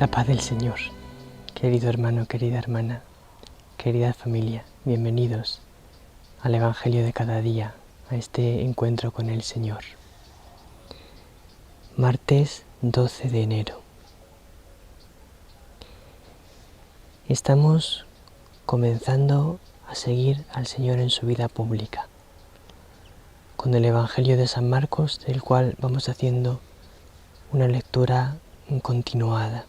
La paz del Señor, querido hermano, querida hermana, querida familia, bienvenidos al Evangelio de cada día, a este encuentro con el Señor. Martes 12 de enero. Estamos comenzando a seguir al Señor en su vida pública, con el Evangelio de San Marcos, del cual vamos haciendo una lectura continuada.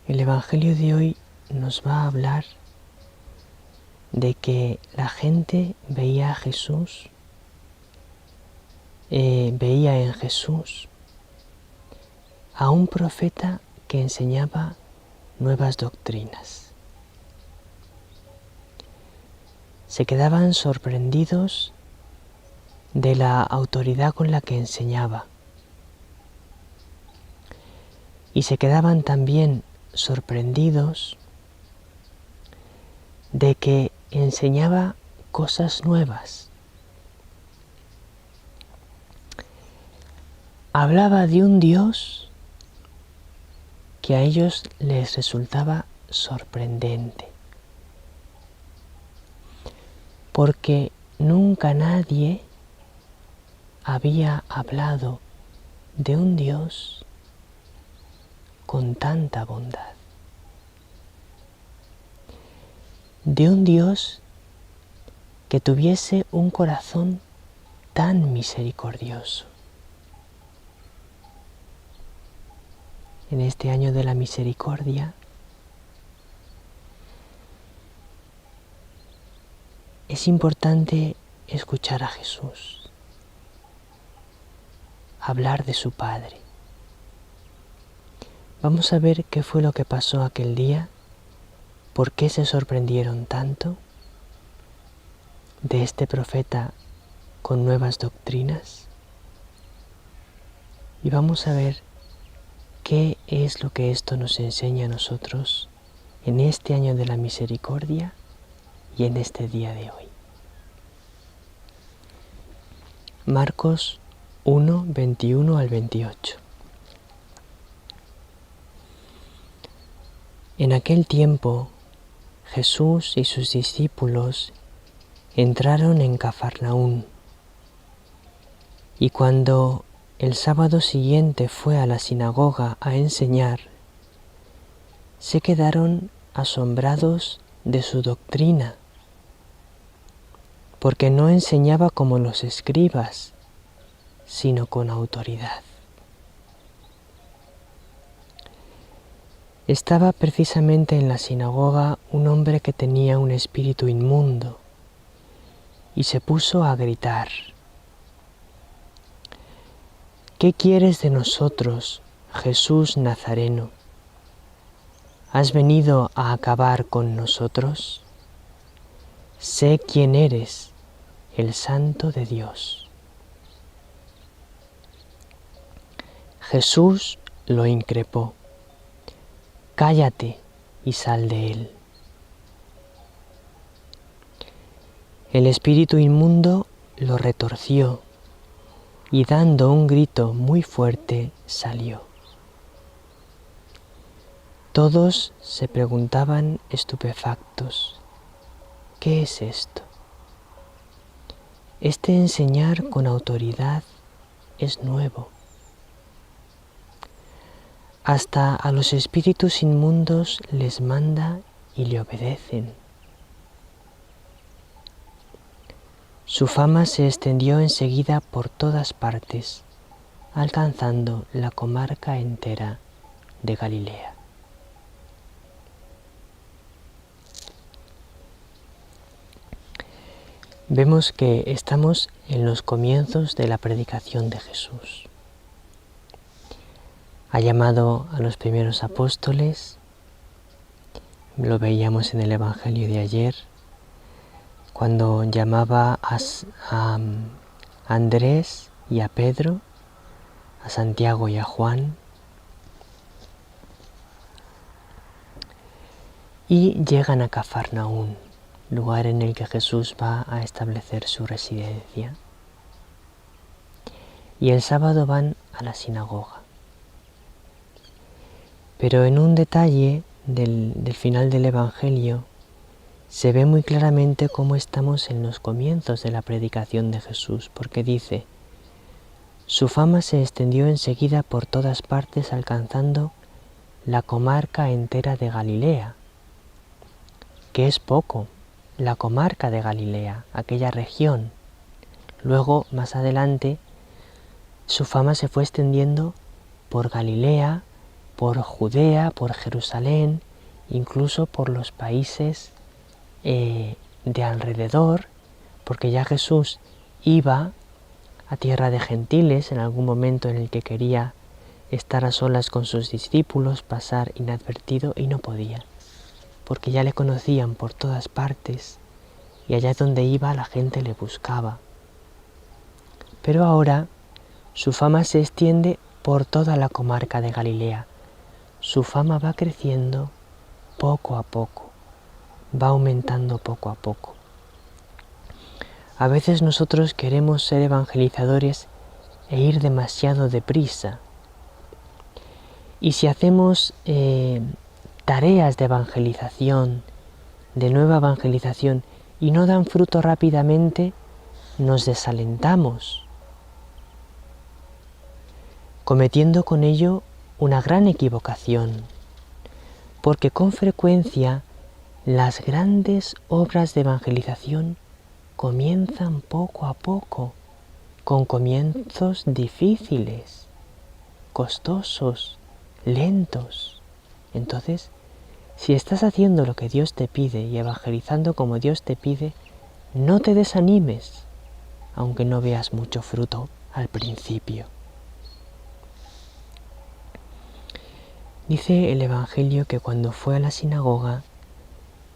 El Evangelio de hoy nos va a hablar de que la gente veía a Jesús, veía en Jesús a un profeta que enseñaba nuevas doctrinas. Se quedaban sorprendidos de la autoridad con la que enseñaba y se quedaban también sorprendidos de que enseñaba cosas nuevas. Hablaba de un Dios que a ellos les resultaba sorprendente, porque nunca nadie había hablado de un Dios con tanta bondad, de un Dios que tuviese un corazón tan misericordioso. En este año de la misericordia, es importante escuchar a Jesús, hablar de su Padre. Vamos a ver qué fue lo que pasó aquel día, por qué se sorprendieron tanto de este profeta con nuevas doctrinas. Y vamos a ver qué es lo que esto nos enseña a nosotros en este año de la misericordia y en este día de hoy. Marcos 1, 21 al 28. En aquel tiempo, Jesús y sus discípulos entraron en Cafarnaún, y cuando el sábado siguiente fue a la sinagoga a enseñar, se quedaron asombrados de su doctrina, porque no enseñaba como los escribas, sino con autoridad. Estaba precisamente en la sinagoga un hombre que tenía un espíritu inmundo y se puso a gritar: ¿Qué quieres de nosotros, Jesús Nazareno? ¿Has venido a acabar con nosotros? Sé quién eres, el Santo de Dios. Jesús lo increpó: Cállate y sal de él. El espíritu inmundo lo retorció y dando un grito muy fuerte salió. Todos se preguntaban estupefactos: ¿qué es esto? Este enseñar con autoridad es nuevo. Hasta a los espíritus inmundos les manda y le obedecen. Su fama se extendió enseguida por todas partes, alcanzando la comarca entera de Galilea. Vemos que estamos en los comienzos de la predicación de Jesús. Ha llamado a los primeros apóstoles, lo veíamos en el Evangelio de ayer, cuando llamaba a Andrés y a Pedro, a Santiago y a Juan, y llegan a Cafarnaún, lugar en el que Jesús va a establecer su residencia. y el sábado van a la sinagoga. Pero en un detalle del final del Evangelio se ve muy claramente cómo estamos en los comienzos de la predicación de Jesús, porque dice: su fama se extendió enseguida por todas partes, alcanzando la comarca entera de Galilea, que es poco, la comarca de Galilea, aquella región. Luego, más adelante, su fama se fue extendiendo por Galilea, por Judea, por Jerusalén, incluso por los países de alrededor, porque ya Jesús iba a tierra de gentiles en algún momento en el que quería estar a solas con sus discípulos, pasar inadvertido, y no podía, porque ya le conocían por todas partes y allá donde iba la gente le buscaba. Pero ahora su fama se extiende por toda la comarca de Galilea. Su fama va creciendo poco a poco, va aumentando poco a poco. A veces nosotros queremos ser evangelizadores e ir demasiado deprisa. Y si hacemos tareas de evangelización, de nueva evangelización, y no dan fruto rápidamente, nos desalentamos, cometiendo con ello una gran equivocación, porque con frecuencia las grandes obras de evangelización comienzan poco a poco, con comienzos difíciles, costosos, lentos. Entonces, si estás haciendo lo que Dios te pide y evangelizando como Dios te pide, no te desanimes, aunque no veas mucho fruto al principio. Dice el Evangelio que cuando fue a la sinagoga,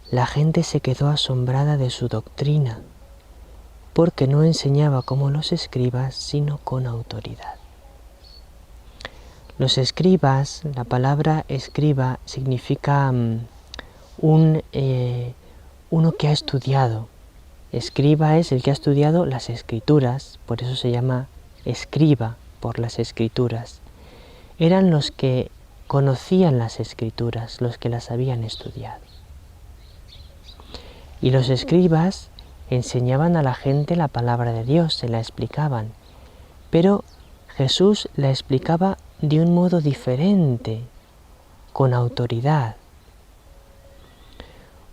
la gente se quedó asombrada de su doctrina, porque no enseñaba como los escribas, sino con autoridad. Los escribas, la palabra escriba significa uno que ha estudiado. Escriba es el que ha estudiado las escrituras, por eso se llama escriba, por las escrituras. Eran los que conocían las escrituras, los que las habían estudiado. Y los escribas enseñaban a la gente la palabra de Dios, se la explicaban, pero Jesús la explicaba de un modo diferente, con autoridad.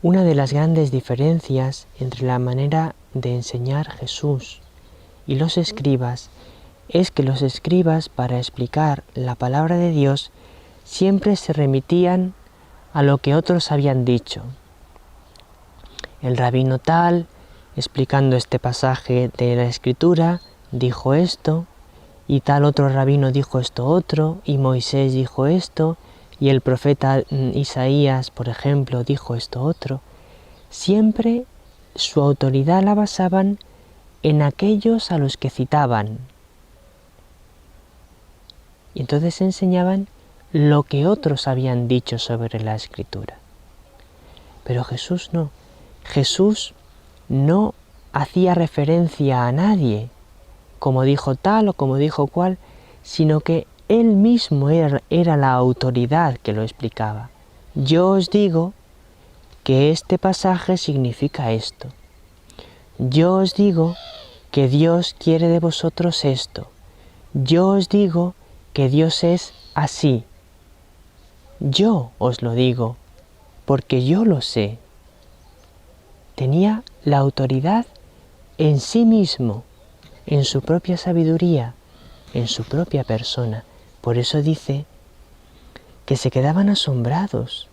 Una de las grandes diferencias entre la manera de enseñar Jesús y los escribas es que los escribas, para explicar la palabra de Dios, siempre se remitían a lo que otros habían dicho. El rabino tal, explicando este pasaje de la Escritura, dijo esto, y tal otro rabino dijo esto otro, y Moisés dijo esto, y el profeta Isaías, por ejemplo, dijo esto otro. Siempre su autoridad la basaban en aquellos a los que citaban. Y entonces enseñaban lo que otros habían dicho sobre la Escritura. Pero Jesús no. Jesús no hacía referencia a nadie, como dijo tal o como dijo cual, sino que Él mismo era la autoridad que lo explicaba. Yo os digo que este pasaje significa esto. Yo os digo que Dios quiere de vosotros esto. Yo os digo que Dios es así. Yo os lo digo, porque yo lo sé. Tenía la autoridad en sí mismo, en su propia sabiduría, en su propia persona. Por eso dice que se quedaban asombrados,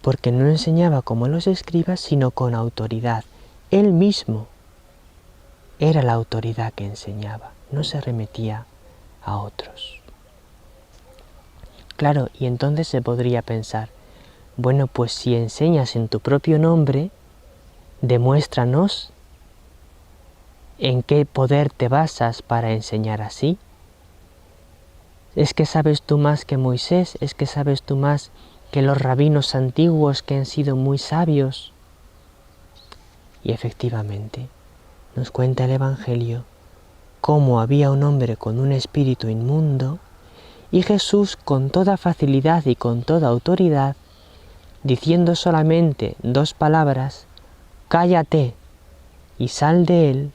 porque no enseñaba como los escribas, sino con autoridad. Él mismo era la autoridad que enseñaba, no se remitía a otros. Claro, y entonces se podría pensar, bueno, pues si enseñas en tu propio nombre, demuéstranos en qué poder te basas para enseñar así. ¿Es que sabes tú más que Moisés? ¿Es que sabes tú más que los rabinos antiguos que han sido muy sabios? Y efectivamente, nos cuenta el Evangelio cómo había un hombre con un espíritu inmundo, y Jesús con toda facilidad y con toda autoridad, diciendo solamente 2 palabras, cállate y sal de él,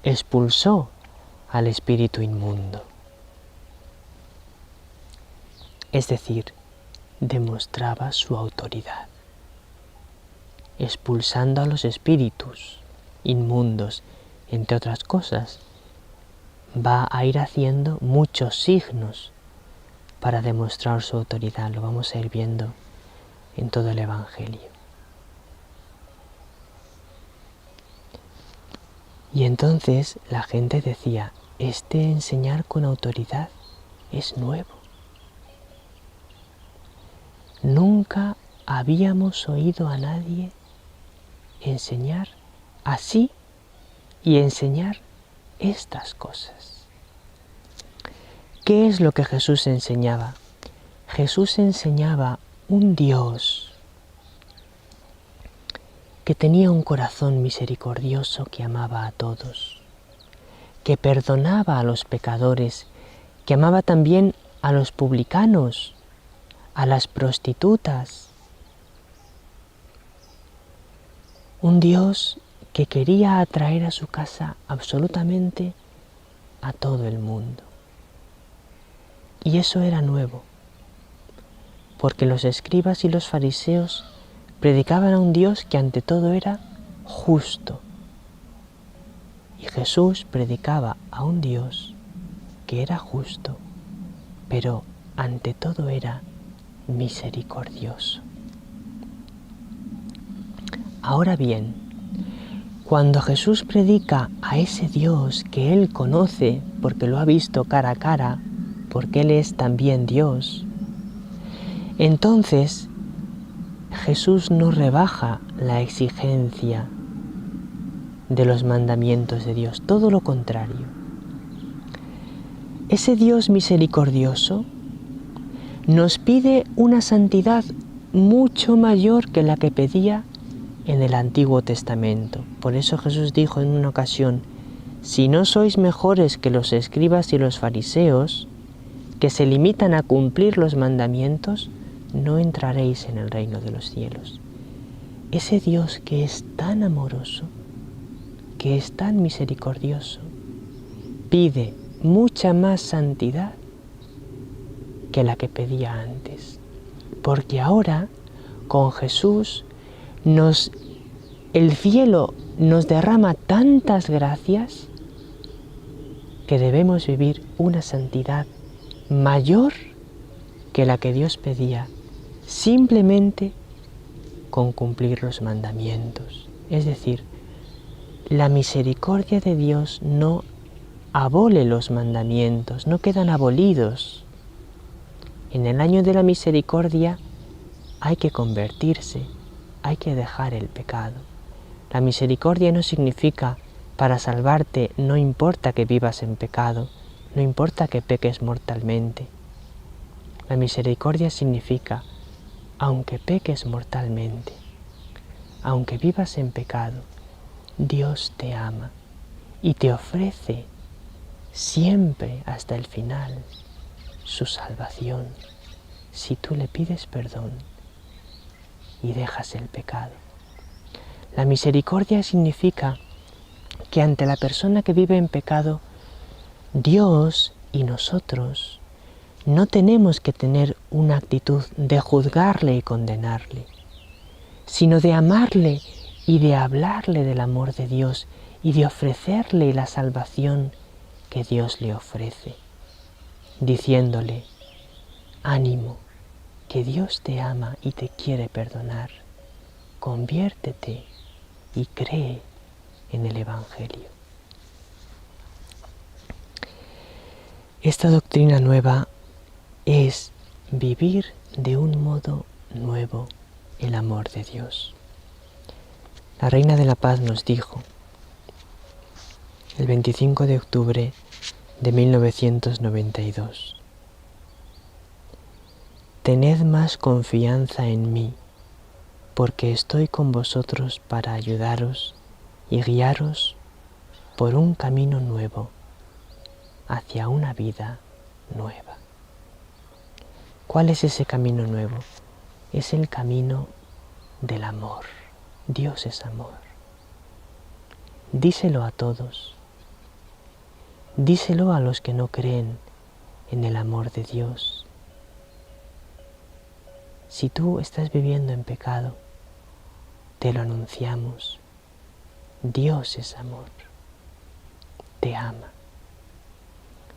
expulsó al espíritu inmundo. Es decir, demostraba su autoridad, expulsando a los espíritus inmundos, entre otras cosas. Va a ir haciendo muchos signos para demostrar su autoridad. Lo vamos a ir viendo en todo el Evangelio. Y entonces la gente decía, este enseñar con autoridad es nuevo. Nunca habíamos oído a nadie enseñar así y enseñar estas cosas. ¿Qué es lo que Jesús enseñaba? Jesús enseñaba un Dios que tenía un corazón misericordioso que amaba a todos, que perdonaba a los pecadores, que amaba también a los publicanos, a las prostitutas. Un Dios que quería atraer a su casa absolutamente a todo el mundo. Y eso era nuevo, porque los escribas y los fariseos predicaban a un Dios que ante todo era justo. Y Jesús predicaba a un Dios que era justo, pero ante todo era misericordioso. Ahora bien, cuando Jesús predica a ese Dios que Él conoce porque lo ha visto cara a cara, porque Él es también Dios, entonces Jesús no rebaja la exigencia de los mandamientos de Dios, todo lo contrario. Ese Dios misericordioso nos pide una santidad mucho mayor que la que pedía en el Antiguo Testamento. Por eso Jesús dijo en una ocasión, si no sois mejores que los escribas y los fariseos, que se limitan a cumplir los mandamientos, no entraréis en el reino de los cielos. Ese Dios que es tan amoroso, que es tan misericordioso, pide mucha más santidad que la que pedía antes. Porque ahora, con Jesús, el cielo nos derrama tantas gracias que debemos vivir una santidad mayor que la que Dios pedía, simplemente con cumplir los mandamientos. Es decir, la misericordia de Dios no abole los mandamientos, no quedan abolidos. En el año de la misericordia hay que convertirse, hay que dejar el pecado. La misericordia no significa para salvarte no importa que vivas en pecado, no importa que peques mortalmente. La misericordia significa, aunque peques mortalmente, aunque vivas en pecado, Dios te ama y te ofrece siempre hasta el final su salvación, si tú le pides perdón y dejas el pecado. La misericordia significa que ante la persona que vive en pecado, Dios y nosotros no tenemos que tener una actitud de juzgarle y condenarle, sino de amarle y de hablarle del amor de Dios y de ofrecerle la salvación que Dios le ofrece, diciéndole, ánimo, que Dios te ama y te quiere perdonar, conviértete y cree en el Evangelio. Esta doctrina nueva es vivir de un modo nuevo el amor de Dios. La Reina de la Paz nos dijo, el 25 de octubre de 1992, tened más confianza en mí, porque estoy con vosotros para ayudaros y guiaros por un camino nuevo, hacia una vida nueva. ¿Cuál es ese camino nuevo? Es el camino del amor. Dios es amor. Díselo a todos. Díselo a los que no creen en el amor de Dios. Si tú estás viviendo en pecado, te lo anunciamos. Dios es amor. Te ama.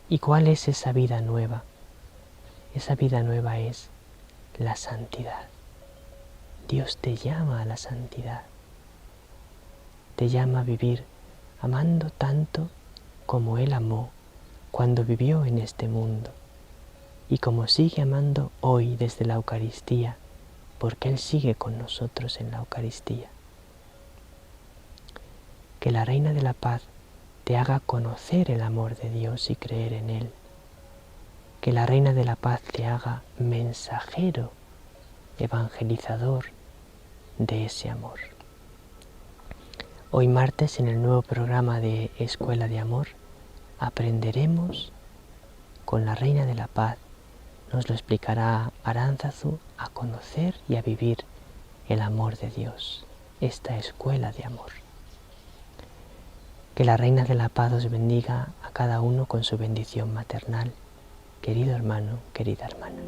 ¿Y cuál es esa vida nueva? Esa vida nueva es la santidad. Dios te llama a la santidad. Te llama a vivir amando tanto como Él amó cuando vivió en este mundo y como sigue amando hoy desde la Eucaristía, porque Él sigue con nosotros en la Eucaristía. Que la Reina de la Paz te haga conocer el amor de Dios y creer en Él. Que la Reina de la Paz te haga mensajero, evangelizador de ese amor. Hoy martes, en el nuevo programa de Escuela de Amor, aprenderemos con la Reina de la Paz. Nos lo explicará Aránzazu, a conocer y a vivir el amor de Dios, esta escuela de amor. Que la Reina de la Paz os bendiga a cada uno con su bendición maternal. Querido hermano, querida hermana.